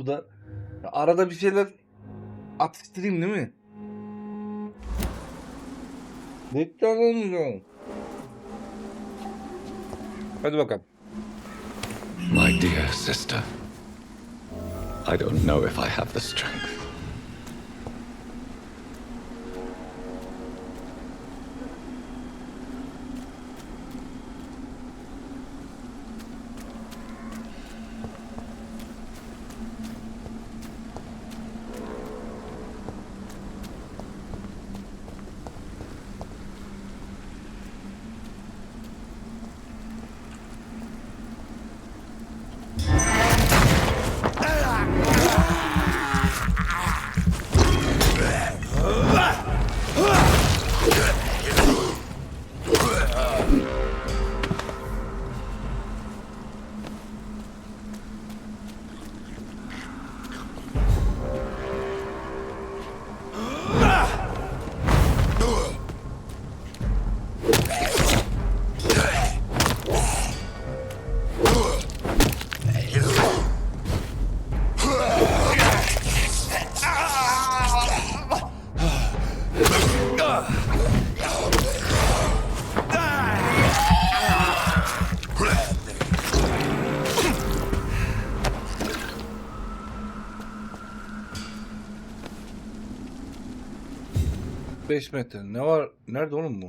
burada. Arada bir şeyler atıştırayım değil mi? Bekliyorum. Hadi bakalım. My dear sister, I don't know if I have the strength. Beş metre. Ne var? Nerede oğlum bu?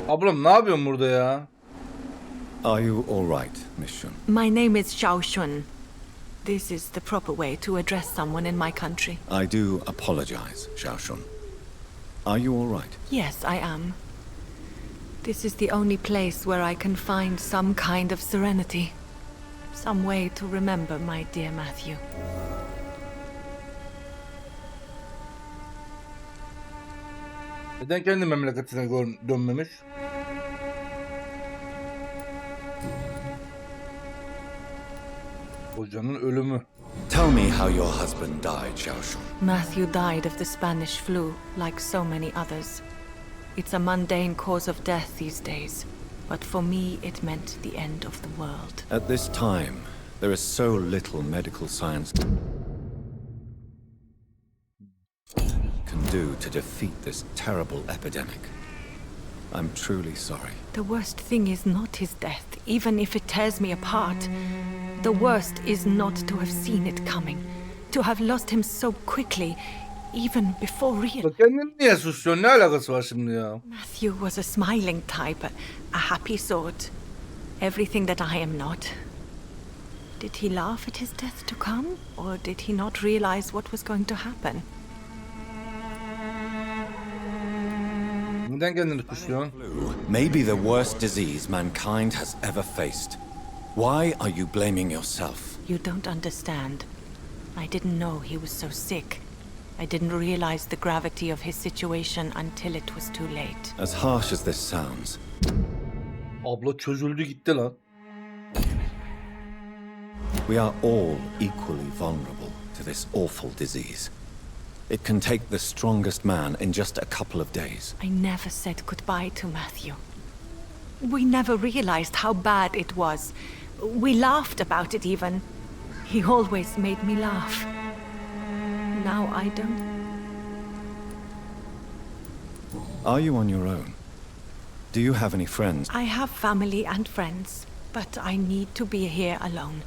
Ablam ne yapıyorsun burada ya? Are you all right, Miss Shun? My name is Xiao Shun. This is the proper way to address someone in my country. I do apologize, Xiao Shun. Are you all right? Yes, I am. This is the only place where I can find some kind of serenity. Some way to remember my dear Matthew. Neden kendi memleketine dönmemiş? Kocanın ölümü. Tell me how your husband died, Xiao Shun. Matthew died of the Spanish flu, like so many others. It's a mundane cause of death these days, but for me it meant the end of the world. At this time, there is so little medical science can do to defeat this terrible epidemic. I'm truly sorry. The worst thing is not his death, even if it tears me apart. The worst is not to have seen it coming, to have lost him so quickly, even before real. Kendini niye suçluyorsun? Ne alakası var şimdi ya? Matthew was a smiling type, a happy sort. Everything that I am not. Did he laugh at his death to come, or did he not realize what was going to happen? Neden kendini suçluyorsun? Flu may be the worst disease mankind has ever faced. Why are you blaming yourself? You don't understand. I didn't know he was so sick. I didn't realize the gravity of his situation until it was too late. As harsh as this sounds, Abla çözüldü gitti lan. we are all equally vulnerable to this awful disease. It can take the strongest man in just a couple of days. I never said goodbye to Matthew. We never realized how bad it was. We laughed about it even. He always made me laugh. Now I don't. Are you on your own? Do you have any friends? I have family and friends, but I need to be here alone.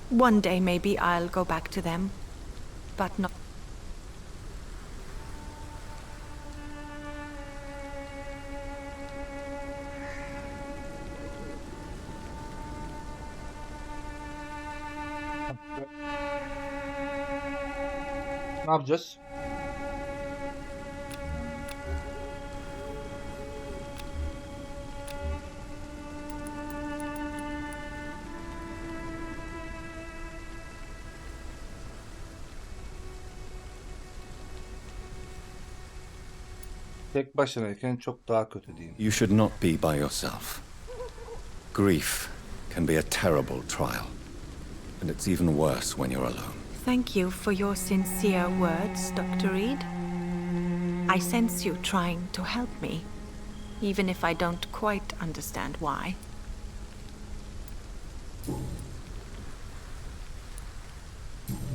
One day maybe I'll go back to them, but not. Ne yapacağız? Tek başınayken çok daha kötü diyeyim. You should not be by yourself. Grief can be a terrible trial, and it's even worse when you're alone. Thank you for your sincere words, Dr. Reed. I sense you trying to help me, even if I don't quite understand why.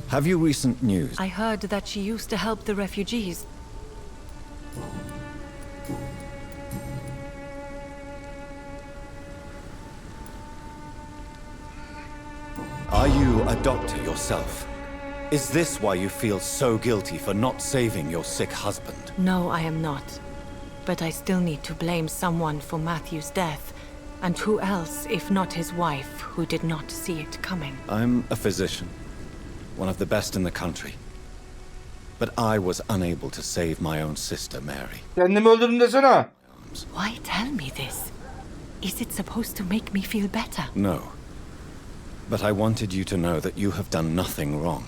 Have you recent news? I heard that she used to help the refugees. Are you a doctor yourself? Is this why you feel so guilty for not saving your sick husband? No, I am not. But I still need to blame someone for Matthew's death. And who else, if not his wife, who did not see it coming? I'm a physician, one of the best in the country. But I was unable to save my own sister, Mary. Kendimi öldürdüm desene. Why tell me this? Is it supposed to make me feel better? No. But I wanted you to know that you have done nothing wrong.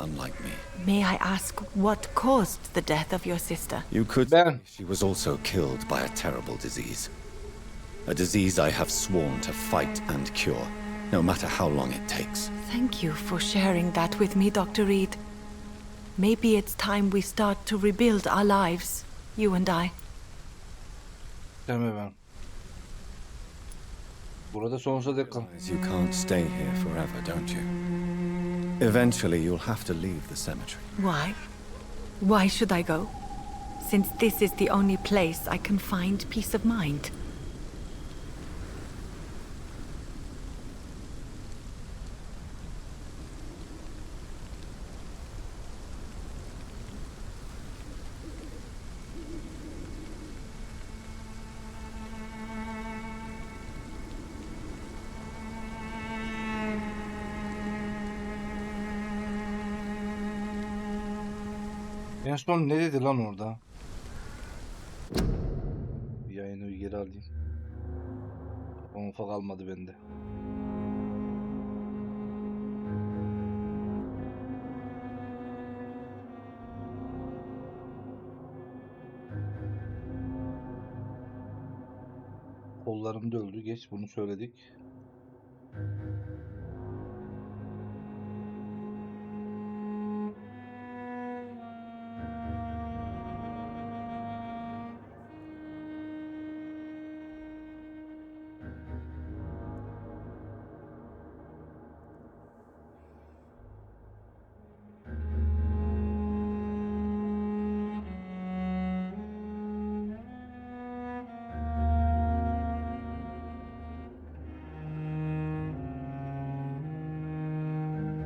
Unlike me. May I ask what caused the death of your sister? You could Ben. say she was also killed by a terrible disease. A disease I have sworn to fight and cure, no matter how long it takes. Thank you for sharing that with me, Dr. Reed. Maybe it's time we start to rebuild our lives, you and I. Deme ben. Burada sonsuza dek kal. You can't stay here forever, don't you? Eventually you'll have to leave the cemetery. Why? Why should I go? Since this is the only place I can find peace of mind. En son ne dedi lan orada? Bir yayını geri alayım. Konfa kalmadı bende. Kollarım döldü. Geç bunu söyledik.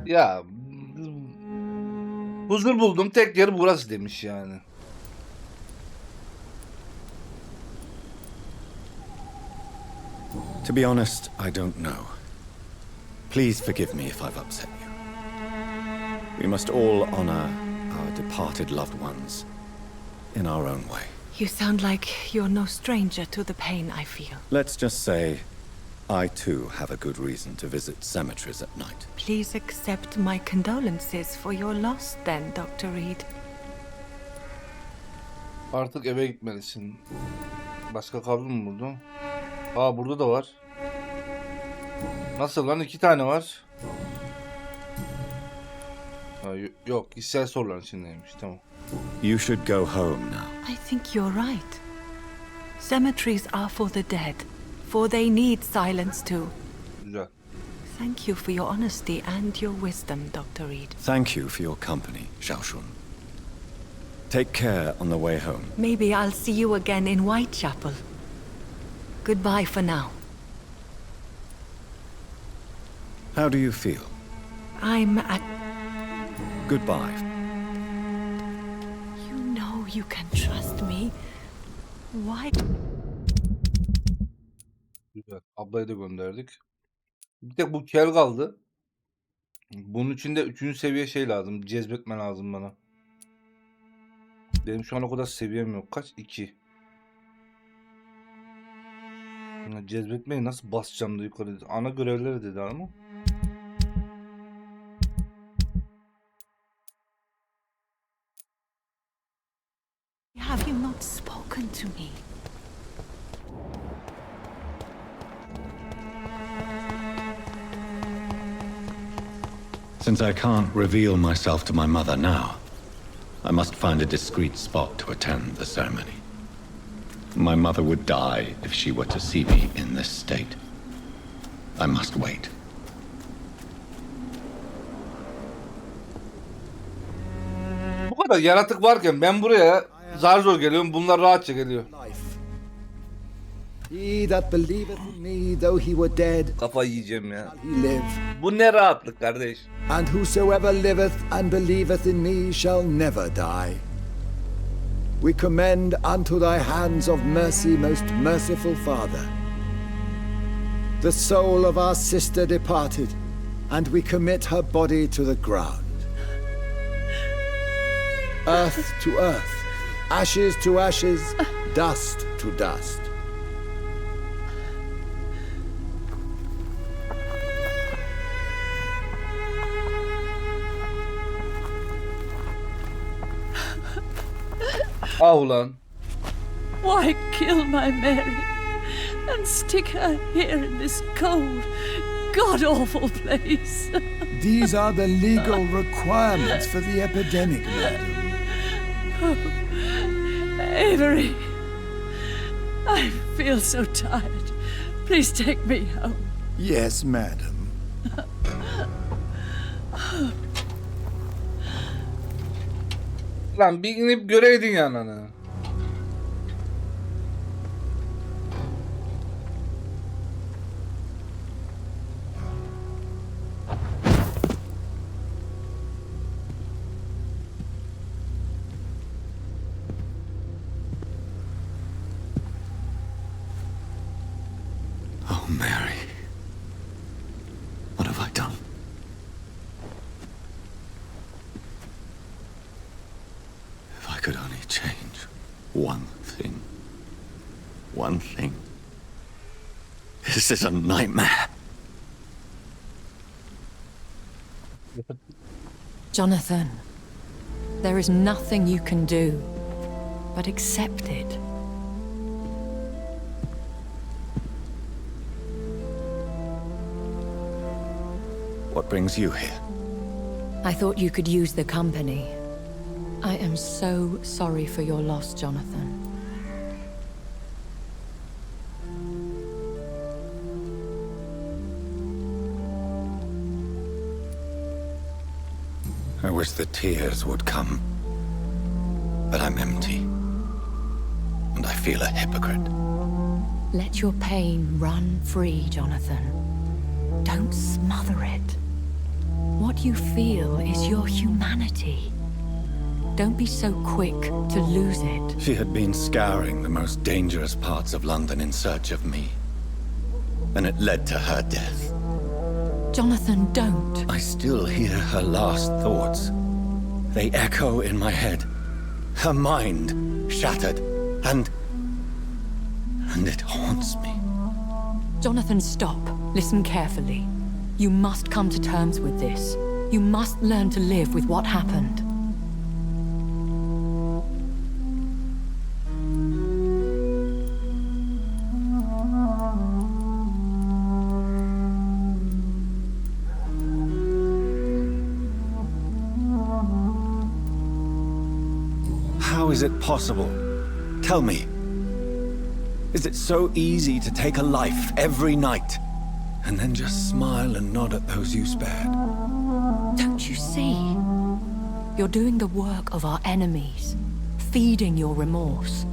Ya huzur buldum tek yer burası demiş yani. To be honest, I don't know. Please forgive me if I've upset you. We must all honor our departed loved ones in our own way. You sound like you're no stranger to the pain I feel. Let's just say I too have a good reason to visit cemeteries at night. Please accept my condolences for your loss then, Dr. Reed. Artık eve gitmelisin. Başka kablo mu burada? Aa burada da var. Nasıl lan? 2 tane var. Ha, yok. İçsel soruların içindeymiş. Tamam. You should go home now. I think you're right. Cemeteries are for the dead, for they need silence too. Güzel. Thank you for your honesty and your wisdom, Dr. Reed. Thank you for your company, Xiaoshun. Take care on the way home. Maybe I'll see you again in Whitechapel. Goodbye for now. How do you feel? I'm at... Goodbye. You know you can trust me. Why? Güzel. Ablayı da gönderdik. Bir tek bu kel kaldı. Bunun için de 3. seviye şey lazım. Cezbetme lazım bana. Benim şu an o kadar seviyem yok. Kaç? 2. Cezbetmeyi nasıl basacağım da yukarı? Ana görevleri dedi ama. Have you not spoken to me? Since I can't reveal myself to my mother now, I must find a discreet spot to attend the ceremony. My mother would die if she were to see me in this state. I must wait. Bu kadar yaratık varken ben buraya zar zor geliyorum. Bunlar rahatça geliyor. He that believeth in me, though he were dead, Kafayı yiyeceğim ya. shall he live. Bu ne rahatlık kardeş. And whosoever liveth and believeth in me shall never die. We commend unto thy hands of mercy, most merciful Father, the soul of our sister departed, and we commit her body to the ground. Earth to earth, ashes to ashes, dust to dust. Ah ulan. Why kill my Mary and stick her here in this cold, god-awful place? These are the legal requirements for the epidemic, madam. Avery, I feel so tired. Please take me home. Yes, madam. Lan bir inip göreydin ya ananı. Oh, Mary. What have I done? If I could only change one thing. One thing. This is a nightmare. Jonathan, there is nothing you can do but accept it. What brings you here? I thought you could use the company. I am so sorry for your loss, Jonathan. I wish the tears would come. But I'm empty. And I feel a hypocrite. Let your pain run free, Jonathan. Don't smother it. What you feel is your humanity. Don't be so quick to lose it. She had been scouring the most dangerous parts of London in search of me. And it led to her death. Jonathan, don't. I still hear her last thoughts. They echo in my head. Her mind shattered, and it haunts me. Jonathan, stop. Listen carefully. You must come to terms with this. You must learn to live with what happened. How is it possible? Tell me. Is it so easy to take a life every night and then just smile and nod at those you spared? Don't you see? You're doing the work of our enemies, feeding your remorse.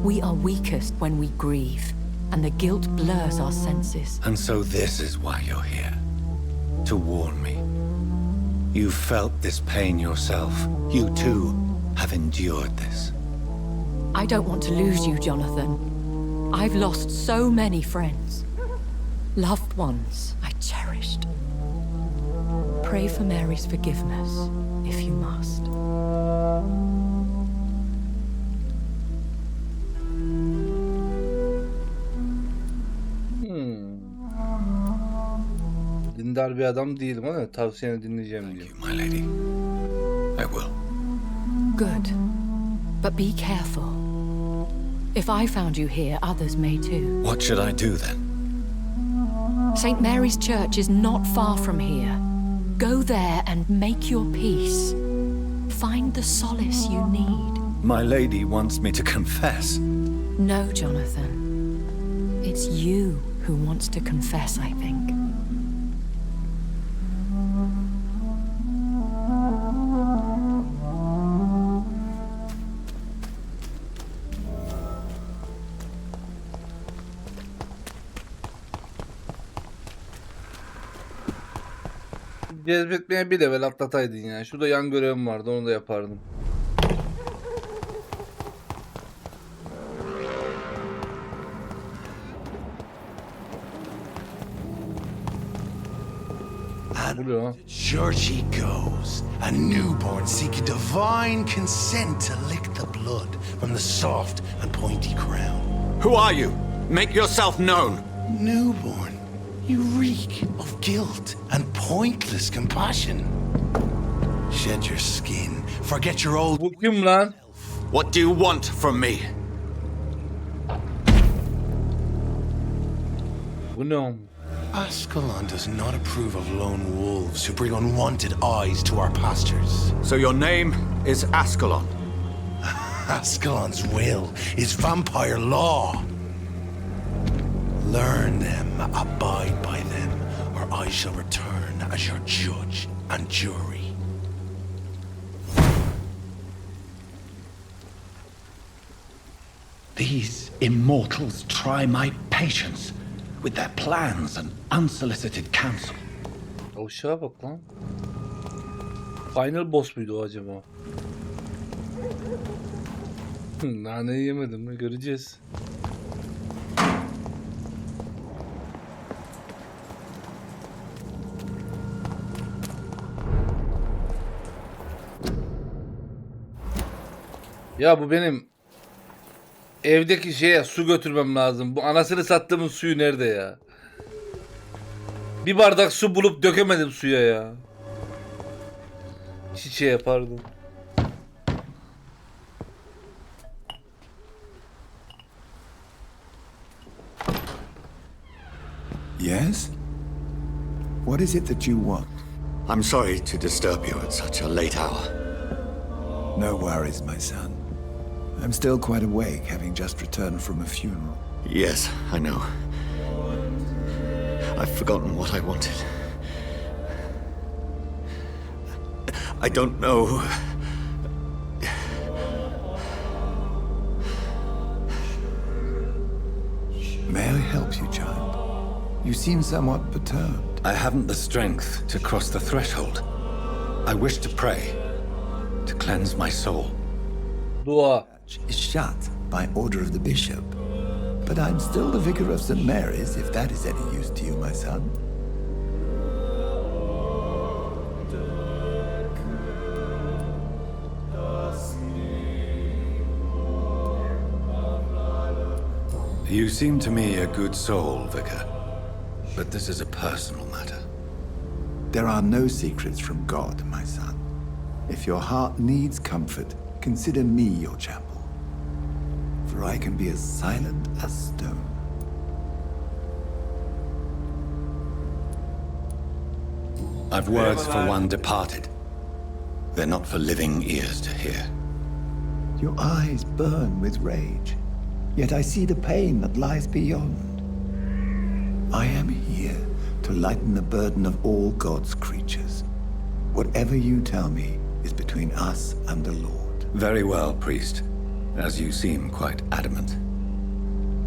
We are weakest when we grieve, and the guilt blurs our senses. And so this is why you're here. To warn me. You've felt this pain yourself. You too have endured this. I don't want to lose you, Jonathan. I've lost so many friends. Loved ones I cherished. Pray for Mary's forgiveness, if you must. Dindar bir adam değilim ama tavsiyeni dinleyeceğim Thank diyor. you, my lady. I will. Good. But be careful. If I found you here, others may too. What should I do then? St. Mary's Church is not far from here. Go there and make your peace. Find the solace you need. My lady wants me to confess. No, Jonathan. It's you who wants to confess, I think. Cezbetmeye bir level atlataydın ya. Şurada yan görevim vardı, onu da yapardım. Bu ne lan? Church he goes, a newborn seeking divine consent to lick the blood from the soft and pointy crown. Who are you? Make yourself known. Newborn, you reek of guilt and pointless compassion. Shed your skin, forget your old... Bu kim lan? What do you want from me? Bu ne oğlum? Ascalon does not approve of lone wolves who bring unwanted eyes to our pastures. So your name is Ascalon. Ascalon's will is vampire law. Learn them, abide by them, or I shall return as your judge and jury. These immortals try my patience with their plans and unsolicited counsel. Aşağı bak lan. Final boss muydu o acaba? Naneyi yemedim mi? Göreceğiz. Ya bu benim evdeki şeye su götürmem lazım. Bu anasını sattığımın suyu nerede ya? Bir bardak su bulup dökemedim suya ya. Çiçeğe pardon. Yes? What is it that you want? I'm sorry to disturb you at such a late hour. No worries, my son. I'm still quite awake, having just returned from a funeral. Yes, I know. I've forgotten what I wanted. I don't know. May I help you, child? You seem somewhat perturbed. I haven't the strength to cross the threshold. I wish to pray, to cleanse my soul. Dua. Is shut by order of the bishop. But I'm still the vicar of St. Mary's, if that is any use to you, my son. You seem to me a good soul, Vicar. But this is a personal matter. There are no secrets from God, my son. If your heart needs comfort, consider me your chapel. For I can be as silent as stone. I've words for one departed. They're not for living ears to hear. Your eyes burn with rage, yet I see the pain that lies beyond. I am here to lighten the burden of all God's creatures. Whatever you tell me is between us and the Lord. Very well, priest, as you seem quite adamant.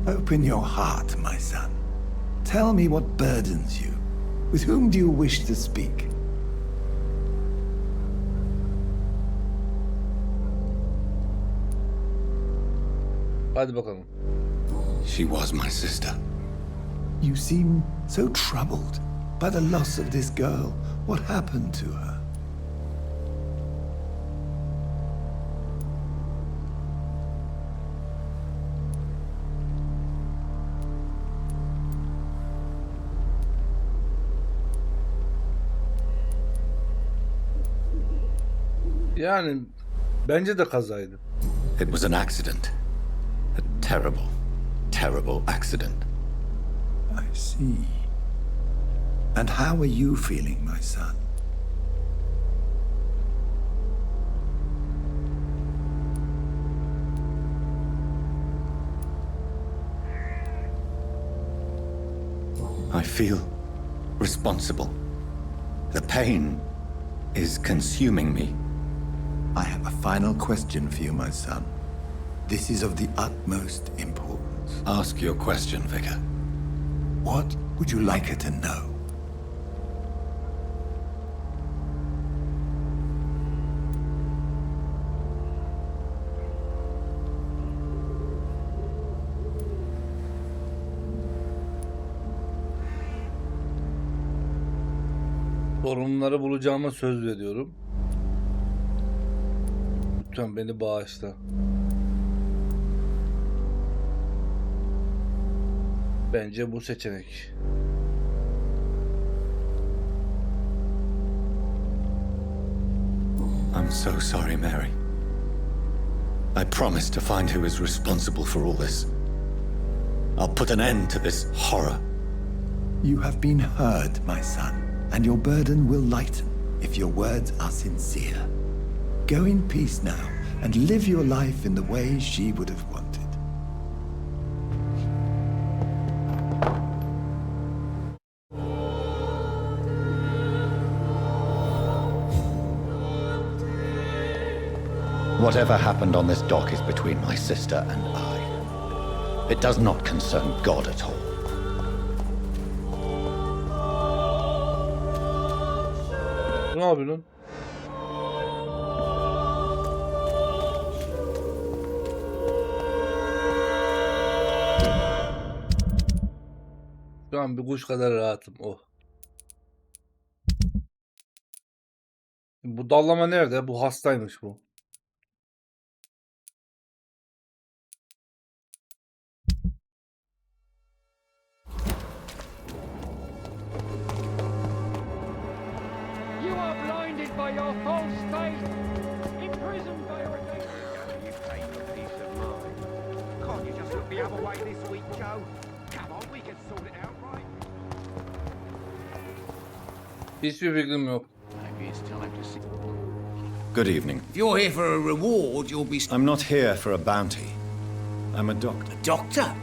Open your heart, my son. Tell me what burdens you. With whom do you wish to speak? Hadi bakalım. She was my sister. You seem so troubled by the loss of this girl. What happened to her? Yani bence de kazaydı. It was an accident. A terrible, terrible accident. I see. And how are you feeling, my son? feel responsible. The pain is consuming me. I have a final question for you, my son. This is of the utmost importance. Ask your question, Vicar. What would you like her to know? Sorunları bulacağıma söz veriyorum. Lütfen beni bağışla. Bence bu seçenek. I'm so sorry, Mary. I promise to find who is responsible for all this. I'll put an end to this horror. You have been heard, my son, and your burden will lighten if your words are sincere. Go in peace now and live your life in the way she would have wanted. Whatever happened on this dock is between my sister and I. It does not concern God at all. Ne yapıyor lan? Şu an bir kuş kadar rahatım. Oh. Bu dallama nerede? Bu hastaymış bu. You are blinded by your false faith, imprisoned by your You take a peace of mind. Can't you just look the other way this week, Joe? Come on, we can sort it out, right? Hiçbir fikrim yok. Maybe it's time to see. Good evening. If you're here for a reward, you'll be... I'm not here for a bounty. I'm a doctor. A doctor?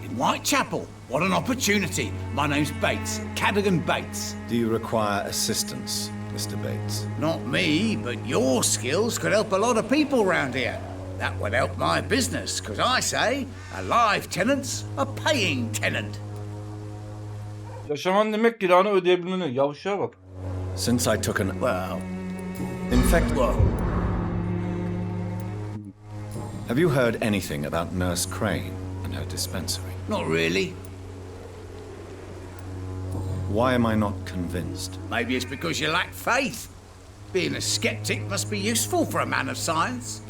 In Whitechapel? What an opportunity. My name's Bates, Cadogan Bates. Do you require assistance, Mr. Bates? Not me, but your skills could help a lot of people round here. That would help my business, because I say a live tenant's a paying tenant. Yaşaman demek kiranı ödeyebilmeni. Yavşağa bak. Since I took an... Well, In fact, well, have you heard anything about Nurse Crane and her dispensary? not really. Why am I not convinced? Maybe it's because you lack faith. Being a skeptic must be useful for a man of science.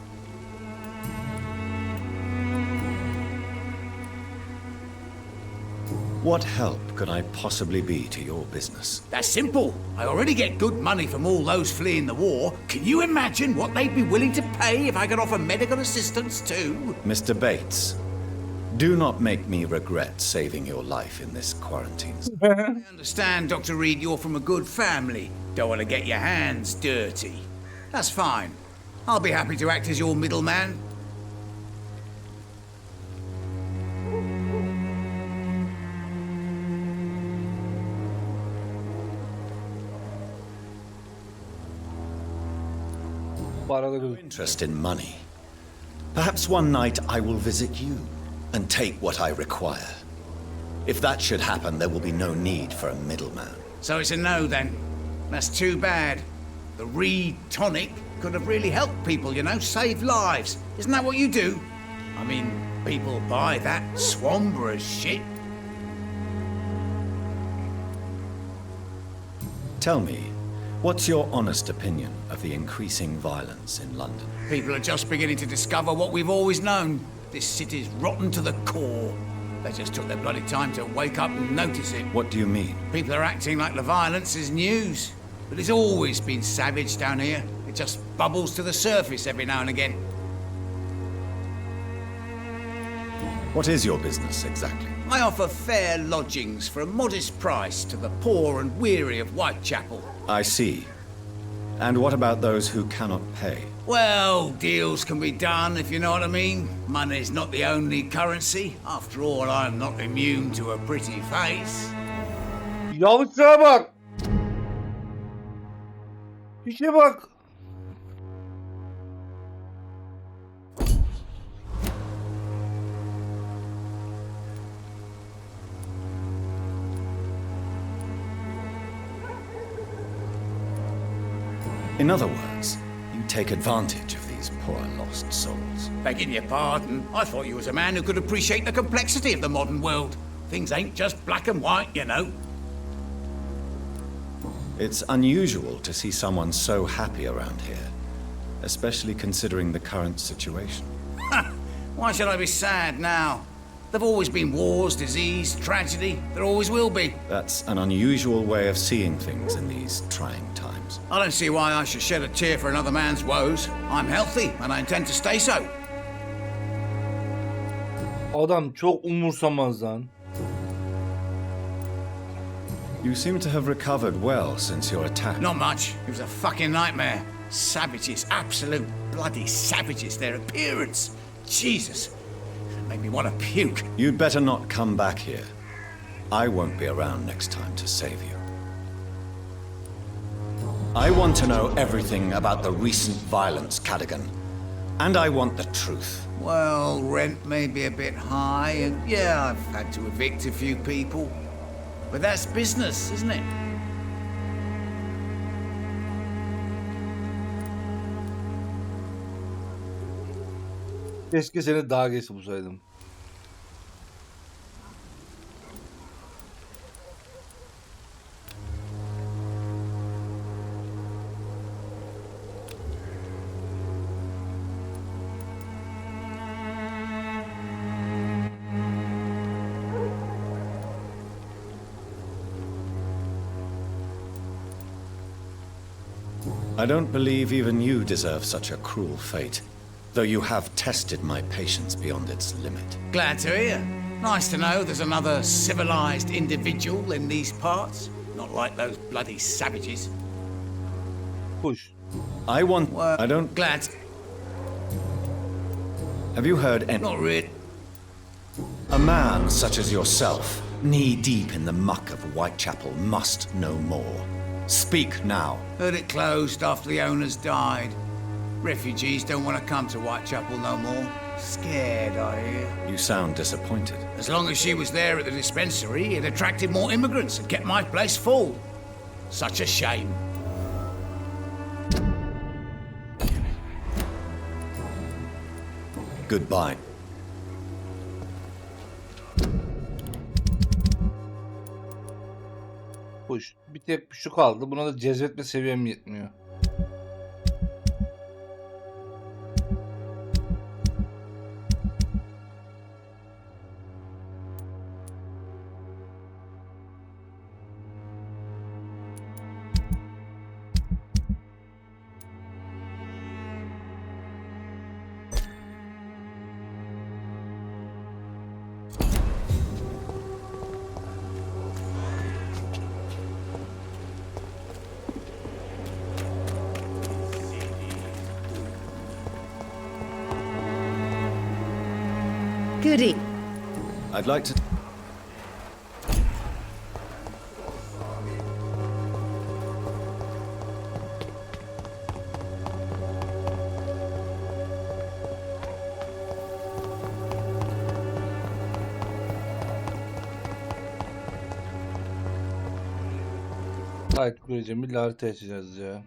What help could I possibly be to your business? That's simple. I already get good money from all those fleeing the war. Can you imagine what they'd be willing to pay if I could offer medical assistance too? Mr. Bates, do not make me regret saving your life in this quarantine. I understand, Dr. Reed, you're from a good family. Don't want to get your hands dirty. That's fine. I'll be happy to act as your middleman. Para da gözük. Interest in money. Perhaps one night I will visit you and take what I require. If that should happen, there will be no need for a middleman. So it's a no then. That's too bad. The Reed tonic could have really helped people, you know, save lives. Isn't that what you do? I mean, people buy that Swamborough shit. Tell me, what's your honest opinion of the increasing violence in London? People are just beginning to discover what we've always known. This city's rotten to the core. They just took their bloody time to wake up and notice it. What do you mean? People are acting like the violence is news. But it's always been savage down here. It just bubbles to the surface every now and again. What is your business exactly? I offer fair lodgings for a modest price to the poor and weary of Whitechapel. I see. And what about those who cannot pay? Well, deals can be done, if you know what I mean. Money's not the only currency. After all, I'm not immune to a pretty face. Yavuşlara bak. İşe bak. In other words, you take advantage of these poor lost souls. Begging your pardon, I thought you was a man who could appreciate the complexity of the modern world. Things ain't just black and white, you know. It's unusual to see someone so happy around here, especially considering the current situation. Why should I be sad now? There've always been wars, disease, tragedy. There always will be. That's an unusual way of seeing things in these trying times. I don't see why I should shed a tear for another man's woes. I'm healthy and I intend to stay so. Adam çok umursamaz lan. You seem to have recovered well since your attack. Not much. It was a fucking nightmare. Savages, absolute bloody savages. Their appearance. Jesus. It made me want to puke. You'd better not come back here. I won't be around next time to save you. I want to know everything about the recent violence, Cadogan. And I want the truth. Well, rent may be a bit high, and yeah, I've had to evict a few people. But that's business, isn't it? Keşke seni daha geç bulsaydım. I don't believe even you deserve such a cruel fate, though you have tested my patience beyond its limit. Glad to hear. Nice to know there's another civilized individual in these parts. Not like those bloody savages. Push. I want... Well, I don't... Glad. Have you heard any... Not really. A man such as yourself, knee-deep in the muck of Whitechapel, must know more. Speak now. Heard it closed after the owners died. Refugees don't want to come to Whitechapel no more. Scared, I hear. You sound disappointed. As long as she was there at the dispensary, it attracted more immigrants and kept my place full. Such a shame. Goodbye. Push. Bir tek şu kaldı. Buna da cezbetme seviyem yetmiyor. Goody. I'd like to... Hayır kuracağım. Bir harita açacağız ya.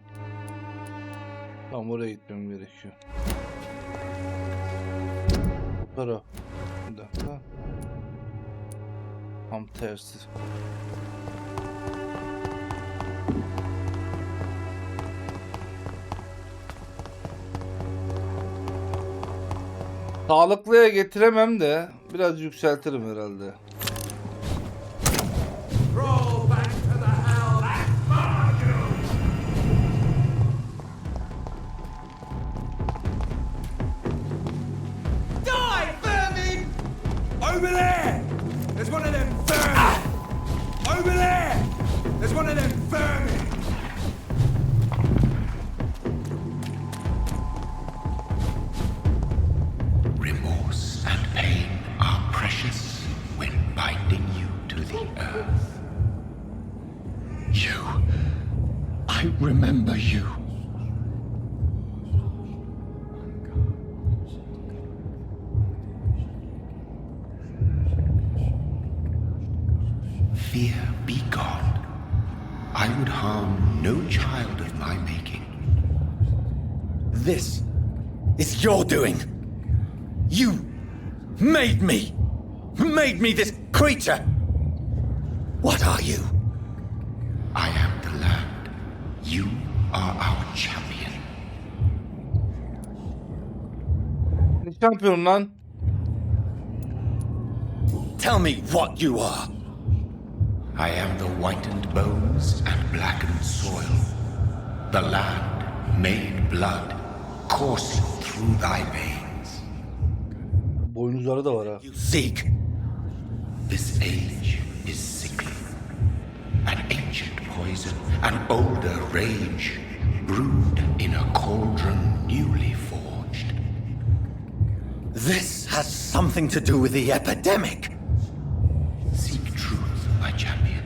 Tamam oraya gitmem gerekiyor. Para. Bir dakika. Tam tersi. Sağlıklıya getiremem de biraz yükseltirim herhalde. Over there! There's one of them vermin! Over there! There's one of them vermin! Remorse and pain are precious when binding you to the earth. fear be gone. I would harm no child of my making. This is your doing. You made me this creature. What are you? I am the land. You are our champion. Ne şampiyon lan? Tell me what you are. I am the whitened bones and blackened soil. The land made blood coursing through thy veins. Boynuzları da var ha. You seek. This age is sickly. An ancient poison, an older rage, brewed in a cauldron newly forged. This has something to do with the epidemic. Seek truth, my champion.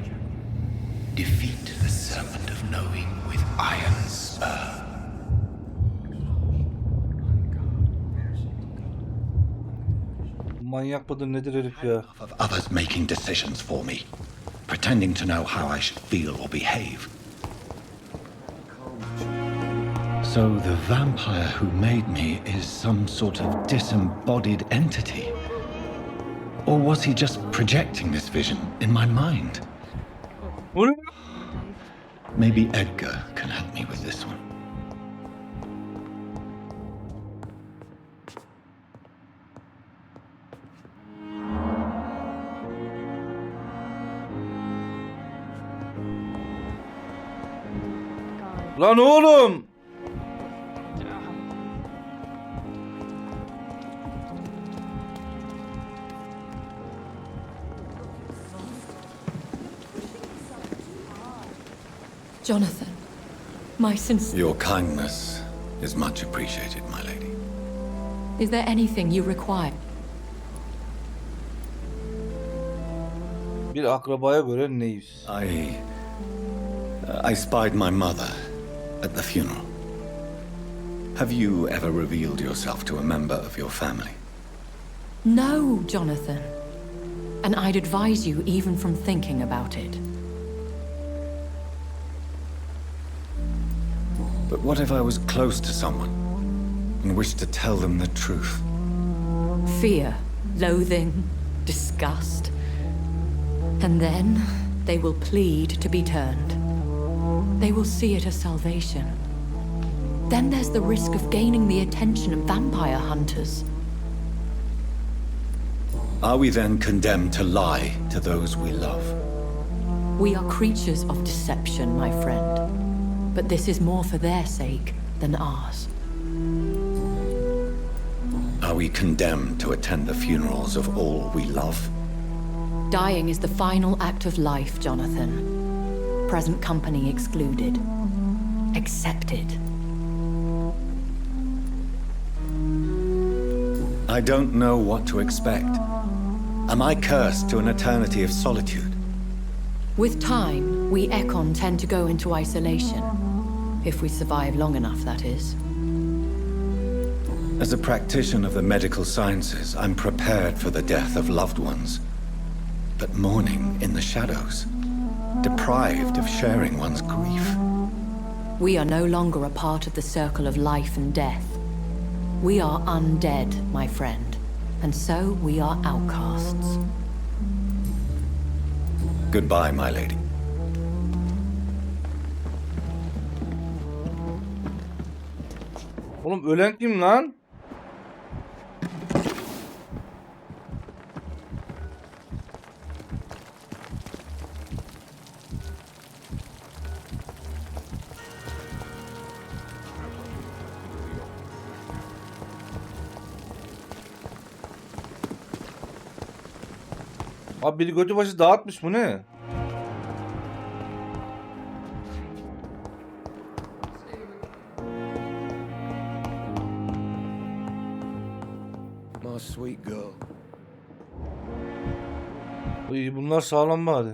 Defeat the serpent of knowing with iron spur. Manyak mıdır nedir herif ya? Of others making decisions for me, pretending to know how I should feel or behave. So the vampire who made me is some sort of disembodied entity? Or was he just projecting this vision in my mind? Bu ne? Maybe Edgar can help me with this one. Lan oğlum! Jonathan, my sincere... Your kindness is much appreciated, my lady. Is there anything you require? Bir akrabaya göre neyiz? I spied my mother at the funeral. Have you ever revealed yourself to a member of your family? No, Jonathan. And I'd advise you even from thinking about it. But what if I was close to someone and wished to tell them the truth? Fear, loathing, disgust. And then they will plead to be turned. They will see it as salvation. Then there's the risk of gaining the attention of vampire hunters. Are we then condemned to lie to those we love? We are creatures of deception, my friend. But this is more for their sake than ours. Are we condemned to attend the funerals of all we love? Dying is the final act of life, Jonathan. Present company excluded. Accepted. I don't know what to expect. Am I cursed to an eternity of solitude? With time, we Ekon tend to go into isolation. If we survive long enough, that is. As a practitioner of the medical sciences, I'm prepared for the death of loved ones. But mourning in the shadows, deprived of sharing one's grief. We are no longer a part of the circle of life and death. We are undead, my friend, and so we are outcasts. Goodbye, my lady. Oğlum ölen kim lan? Abi biri götü başı dağıtmış, bu ne? My sweet girl. İyi, bunlar sağlam bari.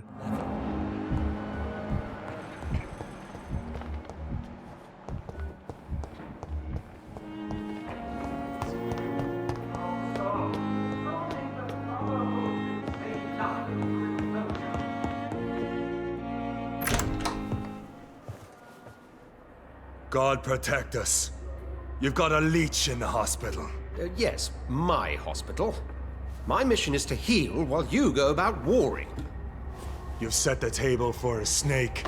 God protect us. You've got a leech in the hospital. Yes, my hospital. My mission is to heal while you go about warring. You've set the table for a snake.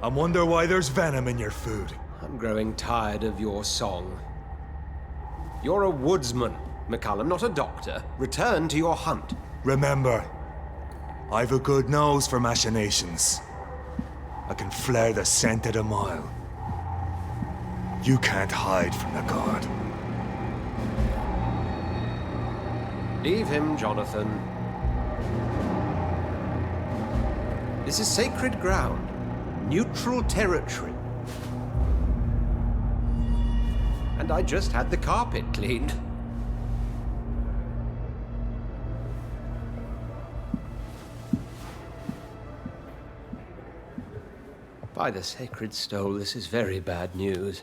I wonder why there's venom in your food. I'm growing tired of your song. You're a woodsman, McCallum, not a doctor. Return to your hunt. Remember, I've a good nose for machinations. I can flare the scent at a mile. You can't hide from the God. Leave him, Jonathan. This is sacred ground. Neutral territory. And I just had the carpet cleaned. By the sacred stole, this is very bad news.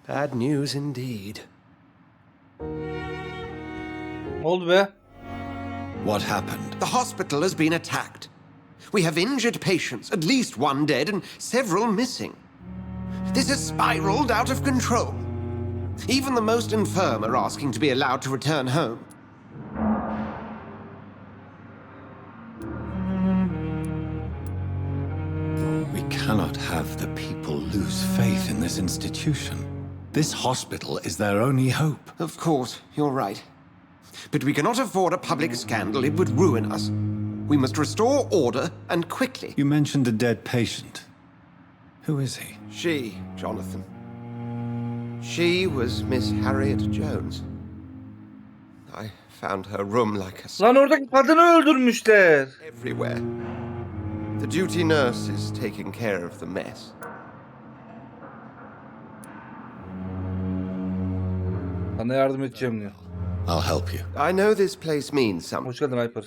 Bad news indeed. Ne oldu be? What happened? The hospital has been attacked. We have injured patients, at least one dead and several missing. This has spiraled out of control. Even the most infirm are asking to be allowed to return home. We cannot have the people lose faith in this institution. This hospital is their only hope. Of course, you're right. But we cannot afford a public scandal. It would ruin us. We must restore order, and quickly. You mentioned a dead patient. Who is he? She, Jonathan. She was Miss Harriet Jones. I found her room like a... Lan oradaki kadını öldürmüşler. Everywhere. The duty nurse is taking care of the mess. Sana yardım edeceğim diyor. I'll help you. I know this place means something. Hoş geldin Hyper.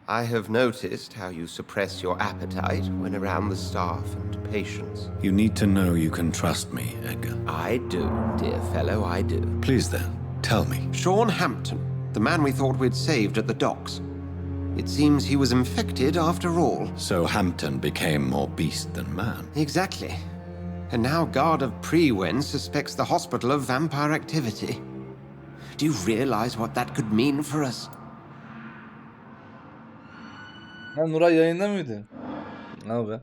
I have noticed how you suppress your appetite when around the staff and patients. You need to know you can trust me, Edgar. I do, dear fellow, I do. Please then, tell me. Sean Hampton, the man we thought we'd saved at the docks. It seems he was infected after all. So Hampton became more beast than man. Exactly. And now Guard of Prewen suspects the hospital of vampire activity. Do you realize what that could mean for us? Ha Nuray yayında mıydı? Ne abi?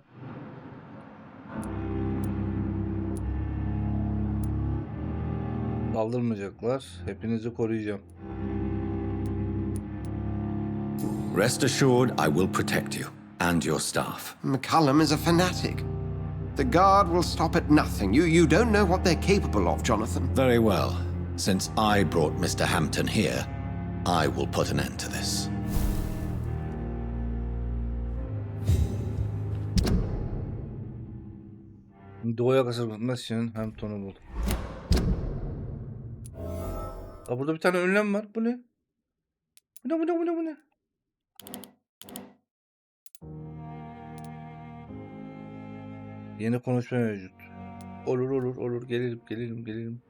Saldırmayacaklar. Hepinizi koruyacağım. Rest assured, I will protect you and your staff. McCallum is a fanatic. The Guard will stop at nothing. You don't know what they're capable of, Jonathan. Very well. Since I brought Mr. Hampton here, I will put an end to this. Doğuya kasabasında senin Hampton'u buldum. Aa, burada bir tane önlem var. Bu ne? Bu ne? Yeni konuşma mevcut. Olur. Gelelim.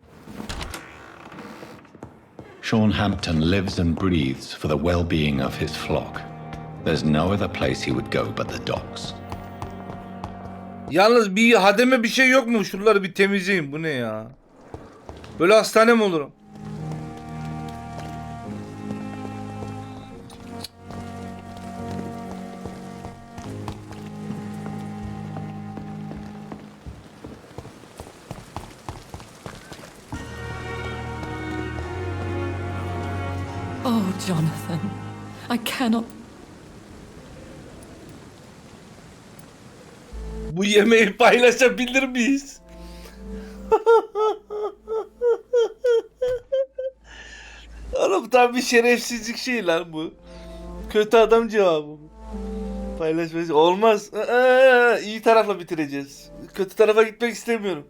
Sean Hampton lives and breathes for the well-being of his flock. There's no other place he would go but the docks. Yalnız bir hademe bir şey yok mu? Şuraları bir temizleyin. Bu ne ya? Böyle hastane mi olur? Oh, Jonathan, I cannot. Bu yemeği paylaşabilir miyiz? Oğlum tam bir şerefsizlik şey lan bu. Kötü adam cevabı bu. Paylaşması olmaz. İyi tarafla bitireceğiz. Kötü tarafa gitmek istemiyorum.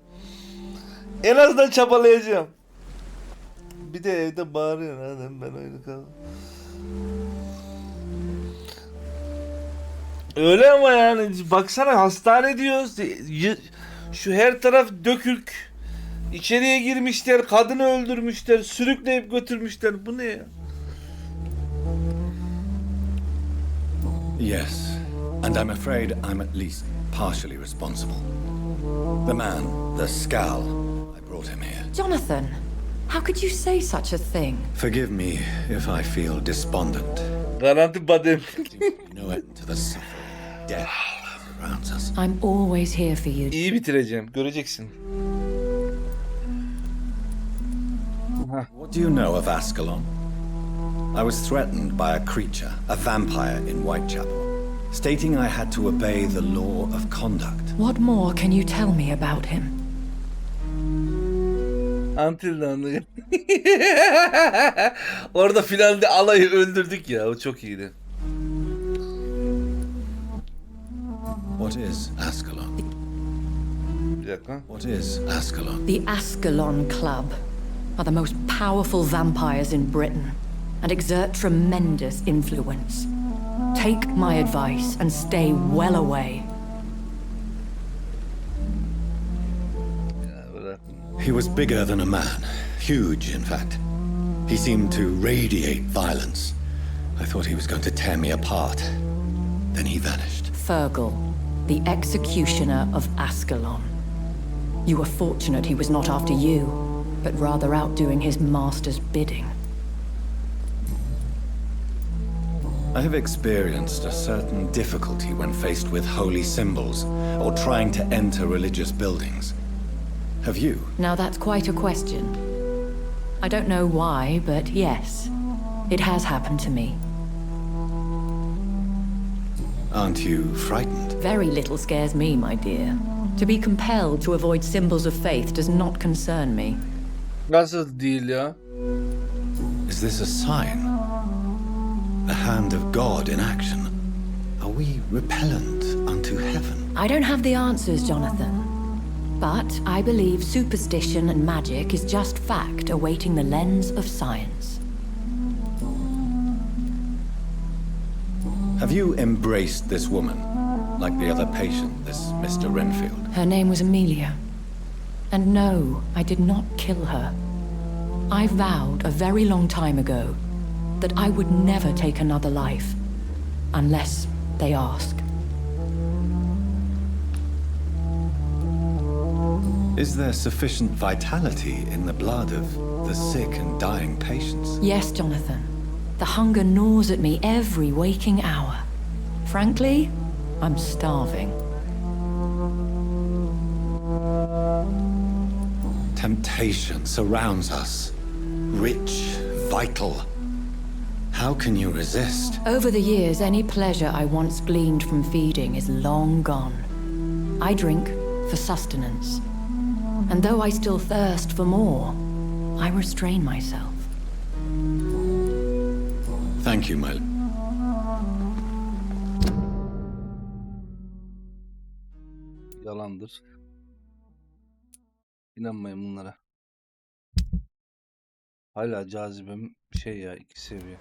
En azından çabalayacağım. Bir de evde bağırıyor adam, ben öyle kaldım. Öyle ama yani baksana hastane diyoruz. Şu her taraf dökük. İçeriye girmişler, kadını öldürmüşler, sürükleyip götürmüşler. Bu ne ya? Yes, and I'm afraid I'm at least partially responsible. The man, the scowl. I brought him here. Jonathan, how could you say such a thing? Forgive me if I feel despondent. Garanti badem. No end to the suffering, death that surrounds us. I'm always here for you. İyi bitireceğim. Göreceksin. What do you know of Ascalon? I was threatened by a creature, a vampire in Whitechapel, stating I had to obey the law of conduct. What more can you tell me about him? Until then. Orada finalde alayı öldürdük ya. O çok iyiydi. What is Ascalon? Bir dakika. What is Ascalon? The Ascalon Club are the most powerful vampires in Britain and exert tremendous influence. Take my advice and stay well away. Ya bırak. He was bigger than a man. Huge, in fact. He seemed to radiate violence. I thought he was going to tear me apart. Then he vanished. Fergal, the executioner of Ascalon. You were fortunate he was not after you, but rather out doing his master's bidding. I have experienced a certain difficulty when faced with holy symbols or trying to enter religious buildings. Have you? Now that's quite a question. I don't know why, but yes, it has happened to me. Aren't you frightened? Very little scares me, my dear. To be compelled to avoid symbols of faith does not concern me. Nasıl değil ya? Is this a sign? The hand of God in action? Are we repellent unto heaven? I don't have the answers, Jonathan. But I believe superstition and magic is just fact awaiting the lens of science. Have you embraced this woman, like the other patient, this Mr. Renfield? Her name was Amelia. And no, I did not kill her. I vowed a very long time ago that I would never take another life, unless they ask. Is there sufficient vitality in the blood of the sick and dying patients? Yes, Jonathan. The hunger gnaws at me every waking hour. Frankly, I'm starving. Temptation surrounds us. Rich, vital. How can you resist? Over the years, any pleasure I once gleaned from feeding is long gone. I drink for sustenance. And though I still thirst for more, I restrain myself. Thank you, my... Yalandır. İnanmayın bunlara. Hala cazibem şey ya, 2 seviye.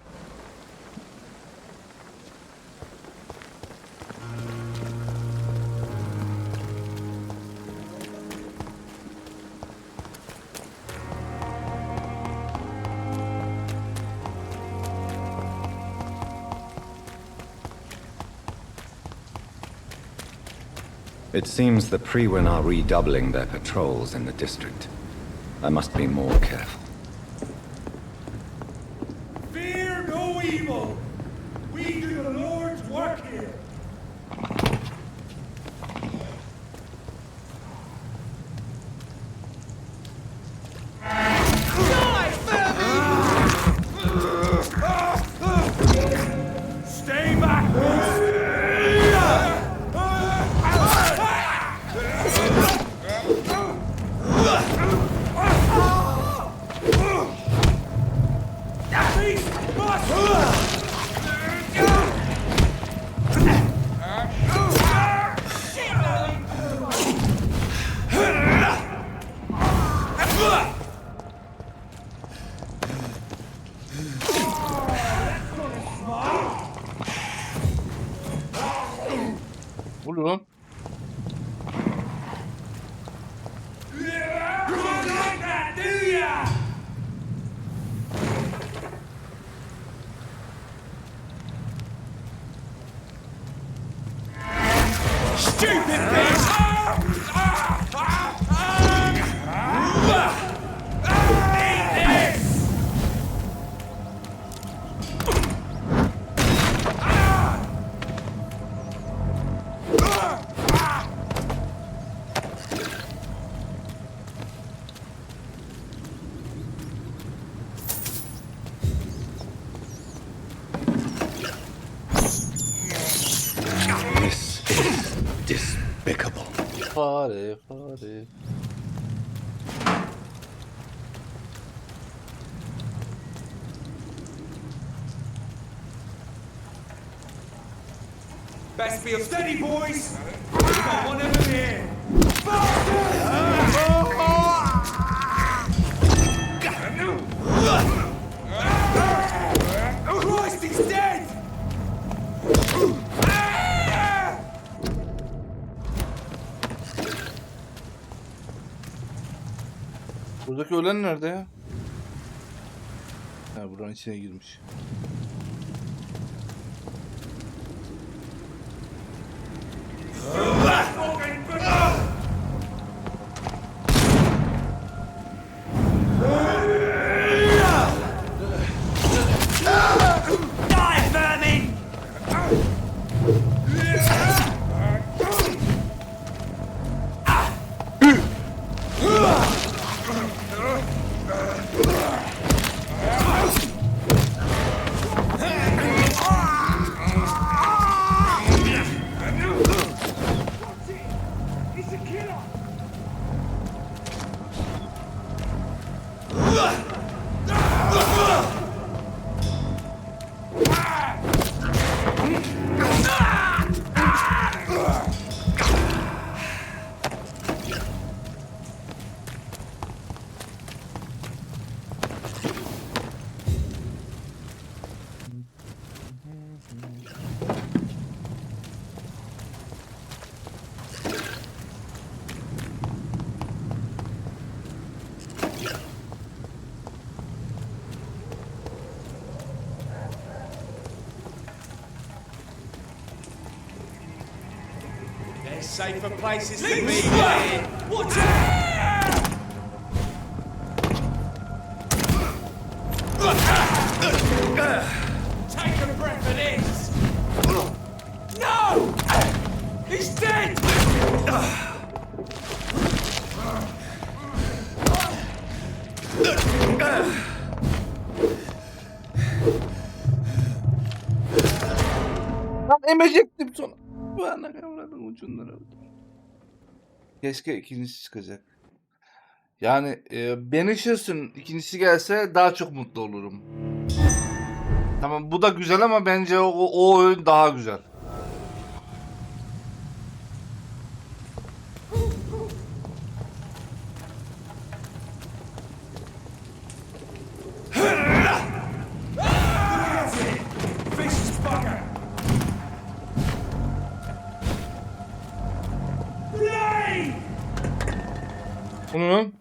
It seems the Priwen are redoubling their patrols in the district. I must be more careful. Fear no evil! We do the Lord's work here! Stay back! Buluyorum. Stupid bitch! Fare fare. Best be steady, boys! We've got one of them here! Christ, he's dead! Buradaki ölen nerede ya? Ha, buranın içine girmiş. Safer places than me, man. Watch out! Take a breath of this. No! He's dead! Lan emecektim sonra. Bu ana kavradım ucundan öldüm. Keşke ikincisi çıkacak. Yani Banishers'ın ikincisi gelse daha çok mutlu olurum. Tamam bu da güzel ama bence o oyun daha güzel. Bunu lan.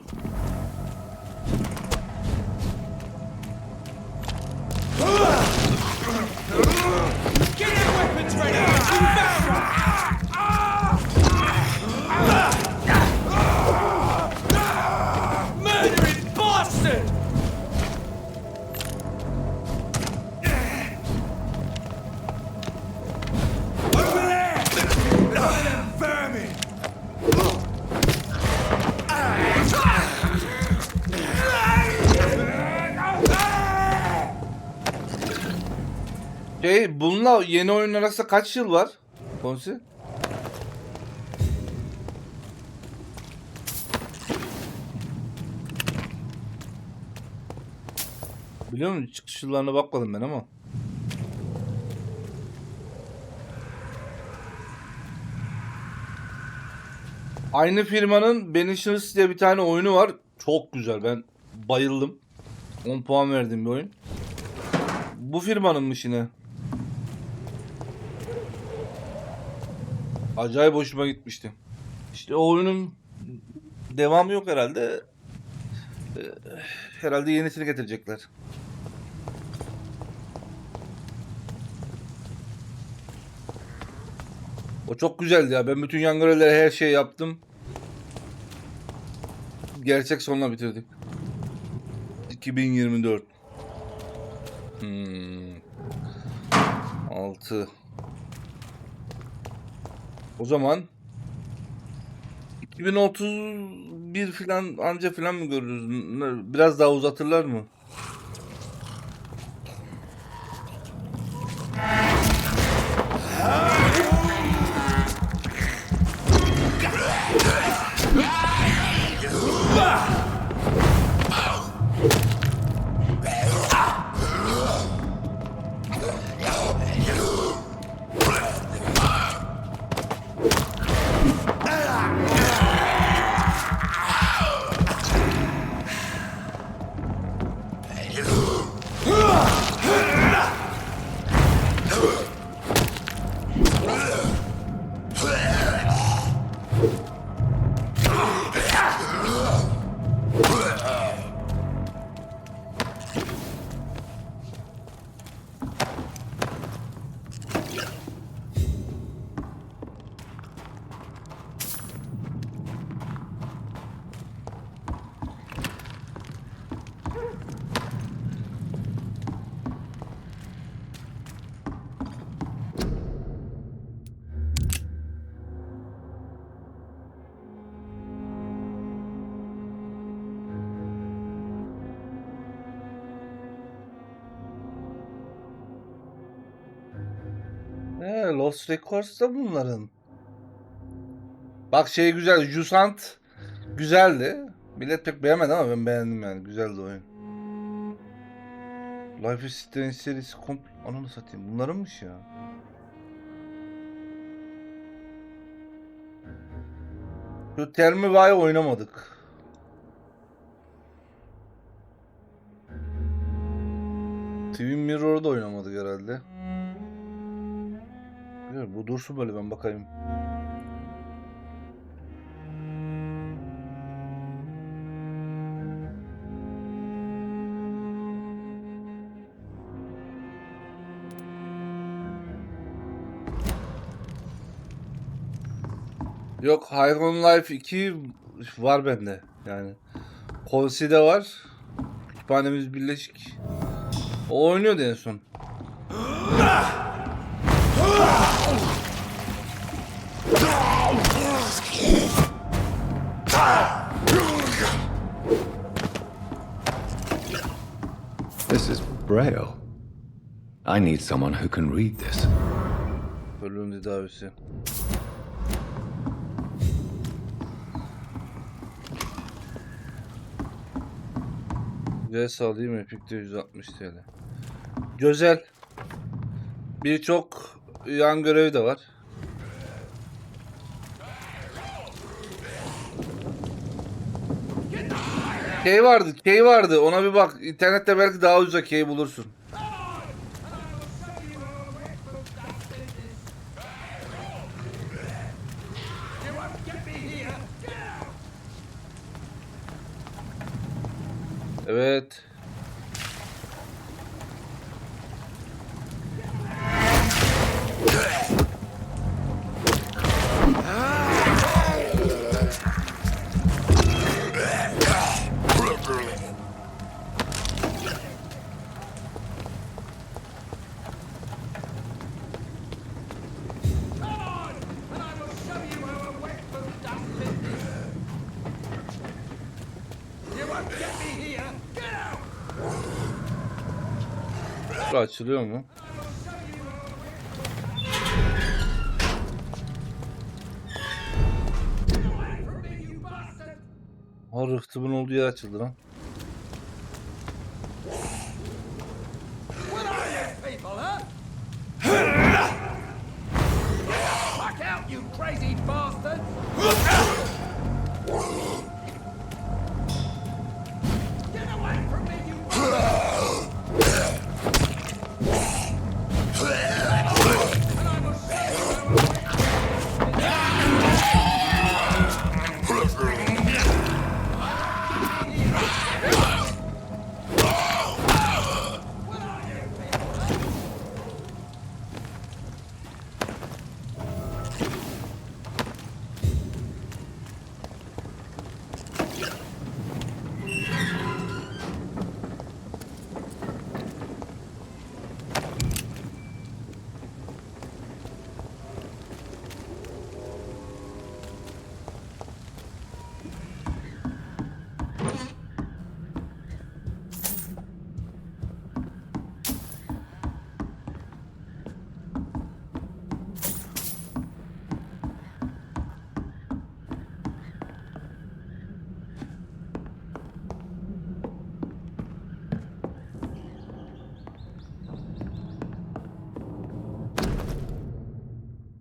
Murdering bastard! Over there! Vermin! Bununla yeni oyun arasında kaç yıl var? Konsi? Biliyor musun? Çıkış yıllarına bakmadım ben ama. Aynı firmanın Banishers diye bir tane oyunu var. Çok güzel. Ben bayıldım. 10 puan verdiğim bir oyun. Bu firmanınmış yine. Acayip hoşuma gitmişti. İşte o oyunun devamı yok herhalde. Herhalde yenisini getirecekler. O çok güzeldi ya. Ben bütün yan görevleri her şeyi yaptım. Gerçek sonla bitirdik. 2024. 6. O zaman 2031 filan anca filan mı görürüz? Biraz daha uzatırlar mı? Lost Records da bunların. Bak şey güzel. Jusant güzeldi. Millet pek beğenmedi ama ben beğendim yani. Güzeldi oyun. Life is Strange serisi komple... Ananı satayım. Bunlarınmış ya. Şu Tell Me Why oynamadık. Twin Mirror'da oynamadık herhalde. Bu dursun böyle, ben bakayım. Yok, High on Life 2 var bende yani. Konsi'de var. Kütüphanemiz birleşik. O oynuyordu en son. This is Braille. I need someone who can read this. Ölüm tedavisi. Güzel sağlayayım, Epic'te 160 TL. Güzel. Birçok yan görevi de var. Key vardı. Ona bir bak. İnternette belki daha ucuza key bulursun. Evet. Bu açılıyor mu? Ha, rıhtımın olduğu yer açıldı lan.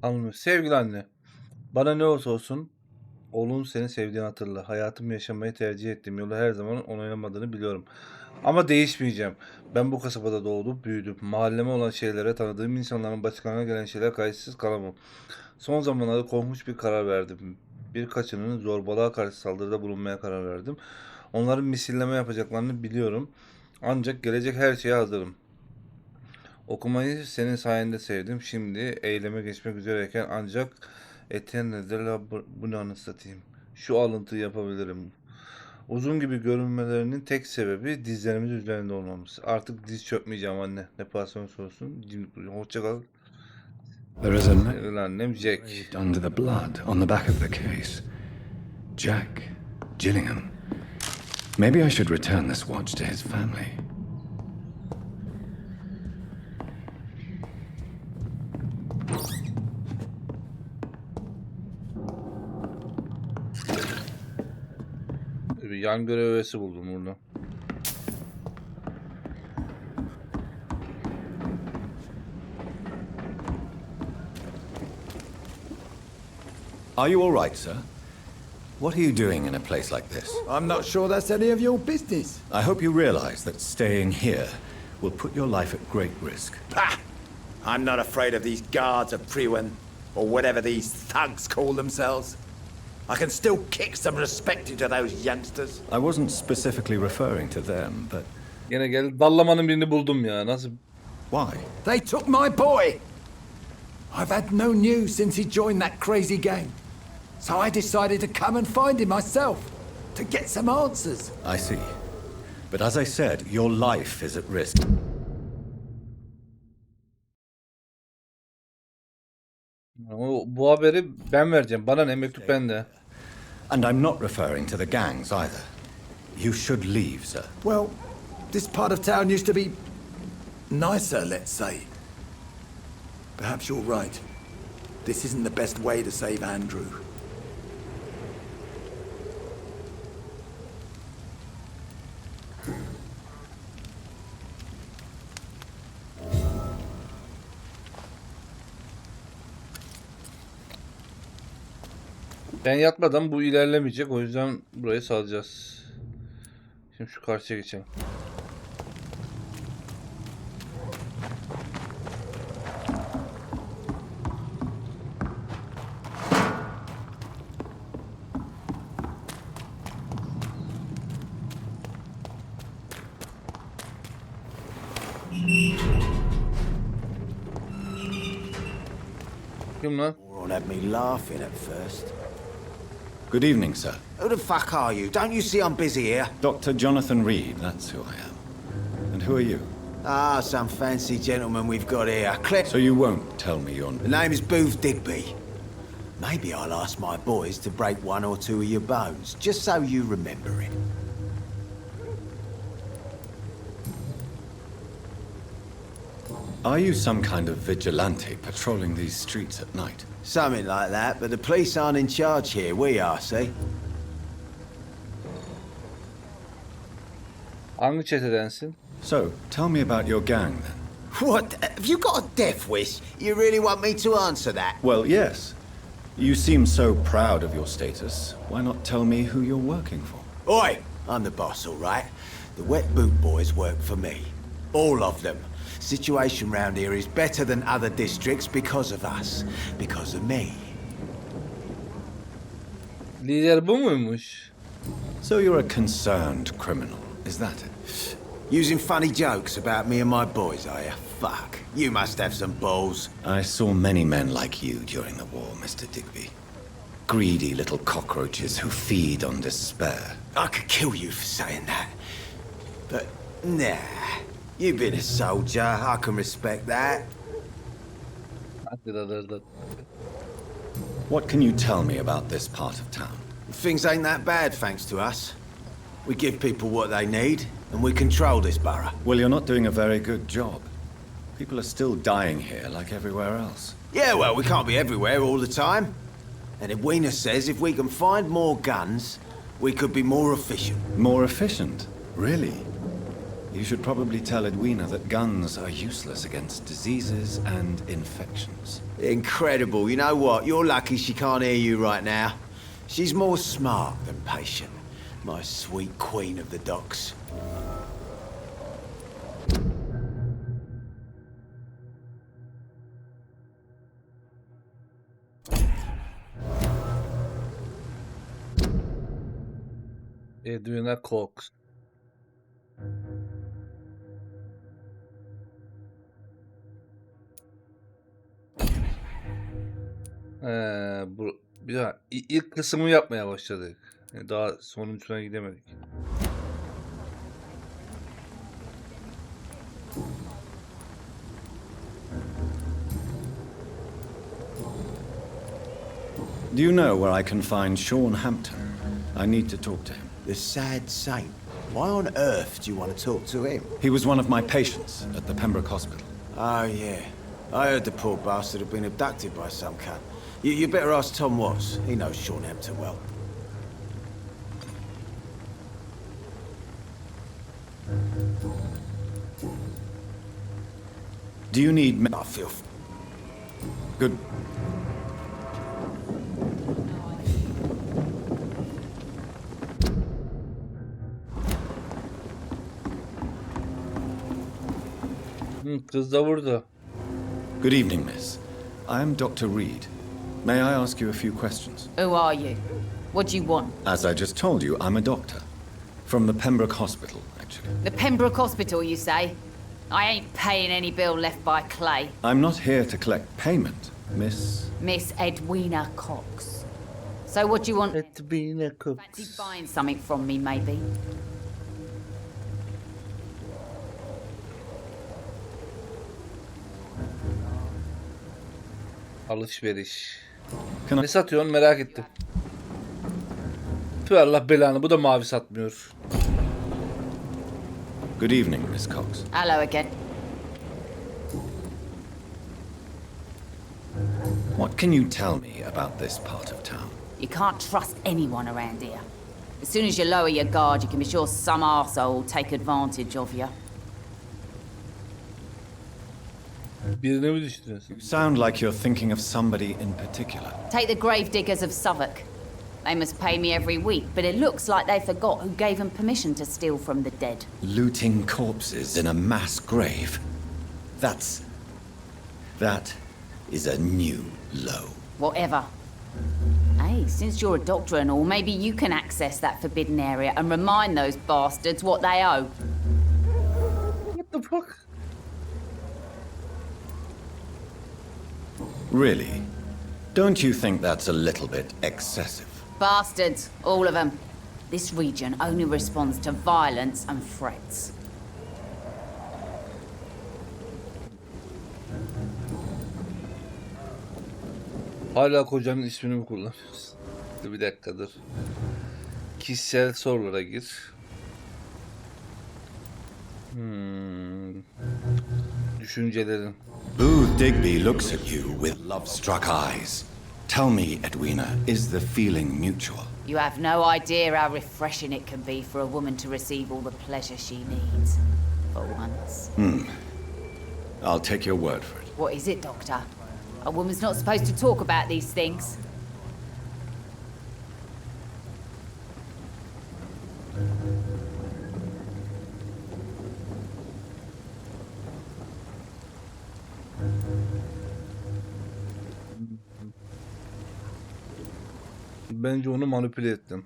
Anlıyorum. Sevgili anne, bana ne olursa olsun oğlum seni sevdiğini hatırla. Hayatımı yaşamayı tercih ettiğim yolu her zaman onaylamadığını biliyorum. Ama değişmeyeceğim. Ben bu kasabada doğdum, büyüdüm. Mahalleme olan şeylere, tanıdığım insanların başkalarına gelen şeyler kayıtsız kalamam. Son zamanlarda korkunç bir karar verdim. Birkaçının zorbalığa karşı saldırıda bulunmaya karar verdim. Onların misilleme yapacaklarını biliyorum. Ancak gelecek her şeye hazırım. Okumayı senin sayende sevdim. Şimdi eyleme geçmek üzereyken ancak bu ne anlatayım. Şu alıntıyı yapabilirim. Uzun gibi görünmelerinin tek sebebi dizlerimiz üzerinde olmamız. Artık diz çökmeyeceğim anne. Ne pahasına olsun. Hoşça kal. There is a note Annem Jack. under the blood on the back of the case. Jack Gillingham. Maybe I should return this watch to his family. Yan görev üyesi buldum burada. Are you all right, sir? What are you doing in a place like this? I'm not sure that's any of your business. I hope you realize that staying here will put your life at great risk. Ah! I'm not afraid of these guards of Priwen, or whatever these thugs call themselves. I can still kick some respect into those youngsters. I wasn't specifically referring to them, but... Yine gel dallamanın birini buldum ya. Nasıl? Why? They took my boy. I've had no news since he joined that crazy gang. So I decided to come and find him myself, to get some answers. I see. But as I said, your life is at risk. Bu haberi ben vereceğim. Bana ne, mektup bende. And I'm not referring to the gangs either. You should leave, sir. Well, this part of town used to be nicer, let's say. Perhaps you're right. This isn't the best way to save Andrew. Ben yatmadan bu ilerlemeyecek. O yüzden burayı salacağız. Şimdi şu karşıya geçelim. Kim lan? All had me laughing at first. Good evening, sir. Who the fuck are you? Don't you see I'm busy here? Dr. Jonathan Reed, that's who I am. And who are you? Ah, some fancy gentleman we've got here. So you won't tell me your The name is Booth Digby. Maybe I'll ask my boys to break one or two of your bones, just so you remember it. Are you some kind of vigilante patrolling these streets at night? Something like that, but the police aren't in charge here. We are, see? Hangi çetedensin? So, tell me about your gang then. What? Have you got a death wish? You really want me to answer that? Well, yes. You seem so proud of your status. Why not tell me who you're working for? Oi! I'm the boss, all right? The Wet Boot Boys work for me. All of them. Situation round here is better than other districts because of us. Because of me. Lider bu muymuş? So you're a concerned criminal, is that it? Using funny jokes about me and my boys, are you? Fuck. You must have some balls. I saw many men like you during the war, Mr. Digby. Greedy little cockroaches who feed on despair. I could kill you for saying that. But, nah. You've been a soldier. I can respect that. What can you tell me about this part of town? Things ain't that bad, thanks to us. We give people what they need, and we control this borough. Well, you're not doing a very good job. People are still dying here like everywhere else. Yeah, well, we can't be everywhere all the time. And Edwina says if we can find more guns, we could be more efficient. More efficient? Really? You should probably tell Edwina that guns are useless against diseases and infections. Incredible. You know what? You're lucky she can't hear you right now. She's more smart than patient. My sweet queen of the docks. Edwina Cox. Bir daha ilk kısmı yapmaya başladık. Daha sonuncuna gidemedik. Do you know where I can find Sean Hampton? I need to talk to him. The sad saint. Why on earth do you want to talk to him? He was one of my patients at the Pembroke Hospital. Oh, yeah. I heard the poor bastard had been abducted by some cunt. You better ask Tom Watts. He knows Sean Hampton well. Do you need good? Kız da burada. Good evening, miss. I am Dr. Reed. May I ask you a few questions? Who are you? What do you want? As I just told you, I'm a doctor. From the Pembroke Hospital, actually. The Pembroke Hospital, you say? I ain't paying any bill left by Clay. I'm not here to collect payment, miss. Miss Edwina Cox. So what do you want? Edwina Cox. Fancy buying something from me, maybe? Alışveriş. Can I... Ne satıyorsun merak ettim. Tüh Allah belanı, bu da mavi satmıyor. Good evening, Miss Cox. Hello again. What can you tell me about this part of town? You can't trust anyone around here. As soon as you lower your guard, you can be sure some arsehole will take advantage of you. Birine mi düşünüyorsun? You sound like you're thinking of somebody in particular. Take the grave diggers of Southwark. They must pay me every week, but it looks like they forgot who gave them permission to steal from the dead. Looting corpses in a mass grave. That is a new low. Whatever. Hey, since you're a doctor and all, maybe you can access that forbidden area and remind those bastards what they owe. What the fuck? Really? Don't you think that's a little bit excessive? Bastards, all of them. This region only responds to violence and threats. Hala kocanın ismini mi kullanıyorsun? Dur bir dakikadır. Kişisel sorulara gir. Düşüncelerin. Booth Digby looks at you with love-struck eyes. Tell me, Edwina, is the feeling mutual? You have no idea how refreshing it can be for a woman to receive all the pleasure she needs. For once. I'll take your word for it. What is it, Doctor? A woman's not supposed to talk about these things. Bence onu manipüle ettim.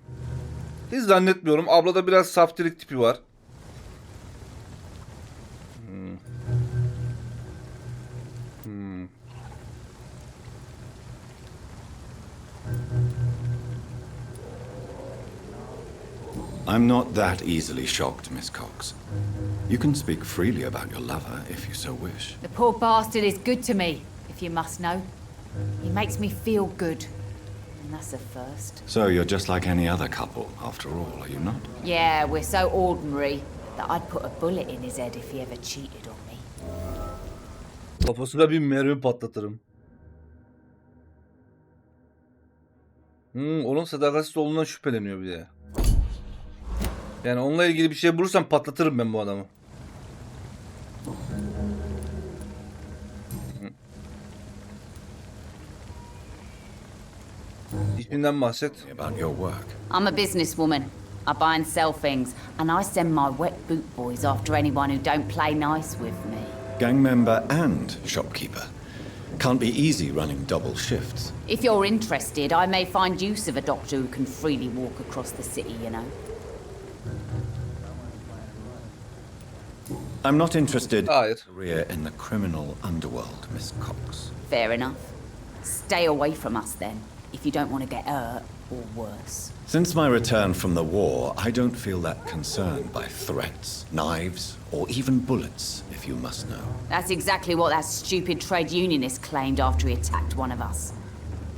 Hiç zannetmiyorum. Ablada biraz saftirik tipi var. I'm not that easily shocked, Miss Cox. You can speak freely about your lover if you so wish. The poor bastard is good to me, if you must know. He makes me feel good. And that's a first. So you're just like any other couple, after all, are you not? Yeah, we're so ordinary that I'd put a bullet in his head if he ever cheated on me. Kafasına bir mermi patlatırım. Onun sadakatsiz olduğundan şüpheleniyor bir de. Yani onunla ilgili bir şey bulursam patlatırım ben bu adamı. İsminden bahset. About your work. I'm a businesswoman. I buy and sell things, and I send my wet boot boys after anyone who don't play nice with me. Gang member and shopkeeper. Can't be easy running double shifts. If you're interested, I may find use of a doctor who can freely walk across the city, you know. I'm not interested in Hayır. a career in the criminal underworld, Miss Cox. Fair enough. Stay away from us then, if you don't want to get hurt or worse. Since my return from the war, I don't feel that concerned by threats, knives, or even bullets, if you must know. That's exactly what that stupid trade unionist claimed after he attacked one of us.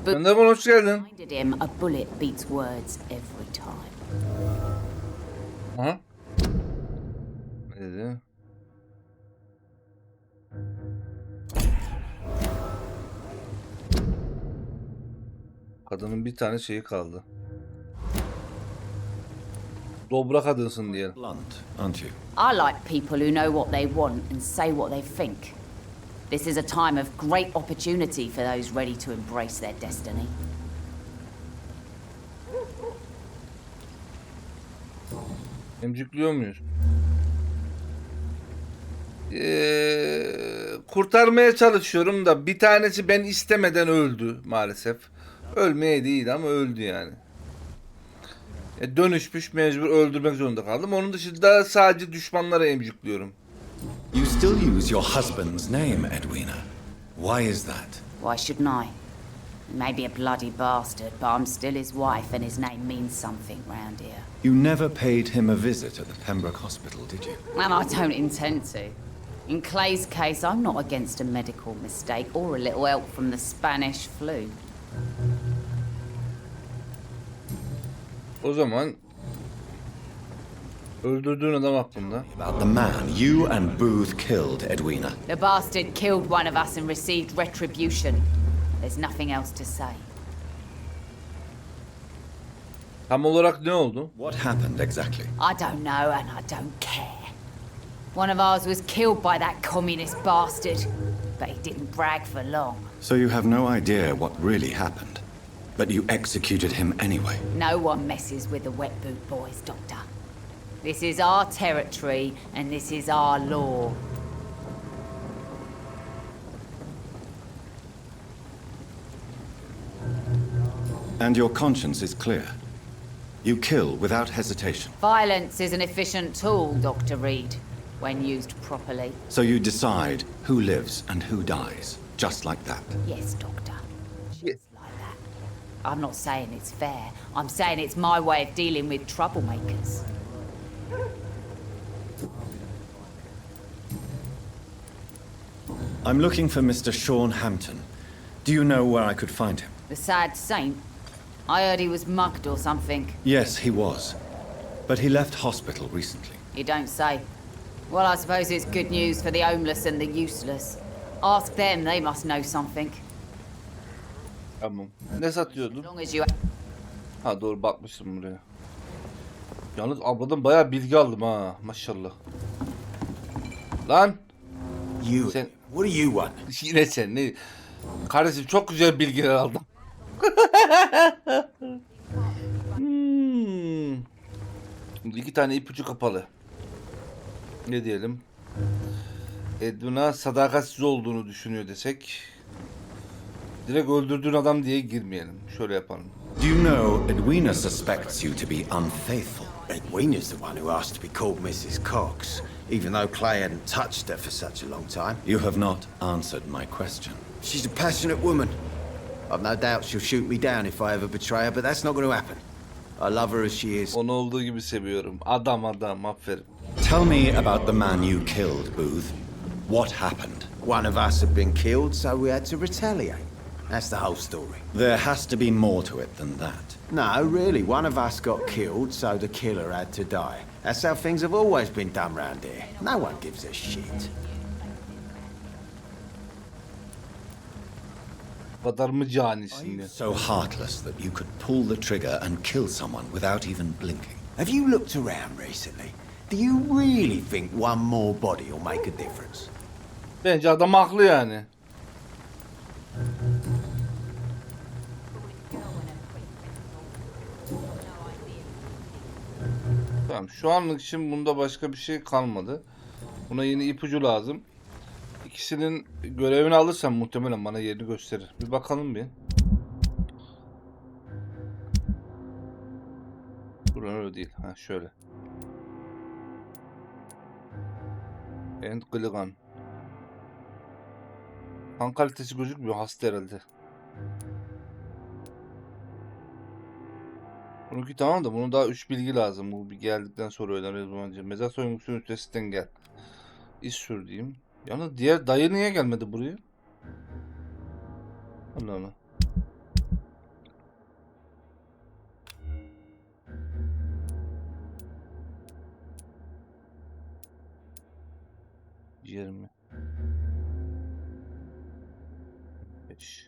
But Merhaba, hoş geldin. reminded him a bullet beats words every time. Aha. Ne dedi? Kadının bir tane şeyi kaldı. Dobra kadınsın diyelim. Blunt, aren't you? I like people who know what they want and say what they think. This is a time of great opportunity for those ready to embrace their destiny. Emcikliyor muyuz? Kurtarmaya çalışıyorum da bir tanesi ben istemeden öldü maalesef. Ölmeye değil ama öldü yani. Dönüşmüş, mecbur öldürmek zorunda kaldım. Onun dışında sadece düşmanlara emcikliyorum. You still use your husband's name, Edwina. Why is that? Why shouldn't I? He may be a bloody bastard, but I'm still his wife and his name means something round here. You never paid him a visit at the Pembroke Hospital, did you? And I don't intend to. In Clay's case, I'm not against a medical mistake or a little help from the Spanish flu. O zaman öldürdüğün adam hakkında. About the man you and Booth killed, Edwina. The bastard killed one of us and received retribution. There's nothing else to say. Tam olarak ne oldu? What happened exactly? I don't know and I don't care. One of ours was killed by that communist bastard, but he didn't brag for long. So you have no idea what really happened, but you executed him anyway. No one messes with the wet boot boys, Doctor. This is our territory and this is our law. And your conscience is clear. You kill without hesitation. Violence is an efficient tool, Dr. Reed, when used properly. So you decide who lives and who dies, just like that. Yes, Doctor. Just like that. I'm not saying it's fair. I'm saying it's my way of dealing with troublemakers. I'm looking for Mr. Sean Hampton. Do you know where I could find him? The sad saint? I heard he was mugged or something. Yes, he was. But he left hospital recently. You don't say. Well, I suppose it's good news for the homeless and the useless. Ask them, they must know something. Tamam. Ne satıyordun? As long as you... Ha doğru bakmıştım buraya. Yalnız abladan bayağı bilgi aldım ha. Maşallah. Lan. You. Sen... What do you want? Yine sen ne? Kardeşim çok güzel bilgiler aldım. İki tane ipucu kapalı. Ne diyelim? Edwina sadakatsiz olduğunu düşünüyor desek. Direkt öldürdüğün adam diye girmeyelim. Şöyle yapalım. Do you know Edwina suspects you to be unfaithful? Edwina's the one who asked to be called Mrs. Cox, even though Clay hadn't touched her for such a long time. You have not answered my question. She's a passionate woman. I've no doubt she'll shoot me down if I ever betray her, but that's not going to happen. I love her as she is. Onu olduğu gibi seviyorum. Adam aferin. Tell me about the man you killed, Booth. What happened? One of us had been killed, so we had to retaliate. That's the whole story. There has to be more to it than that. No, really, one of us got killed, so the killer had to die. That's how things have always been done round here. No one gives a shit. Bu kadar mı canisin ya? So heartless that you could pull the trigger and kill someone without even blinking. Have you looked around recently? Do you really think one more body will make a difference? Bence adam haklı yani. Tamam, şu anlık için bunda başka bir şey kalmadı. Buna yeni ipucu lazım. İkisinin görevini alırsam muhtemelen bana yerini gösterir. Bir bakalım bir. Buradan öyle değil. Ha şöyle. And Gligan. Kan kalitesi gözükmüyor. Hasta herhalde. Bununki tamam da bunun daha 3 bilgi lazım. Bu bir geldikten sonra öğreniriz bence. Mezar soyguncusunun üstesinden gel. İş sür diyeyim. Yalnız diğer dayı niye gelmedi buraya? Allah Allah. Ciğerimi. 5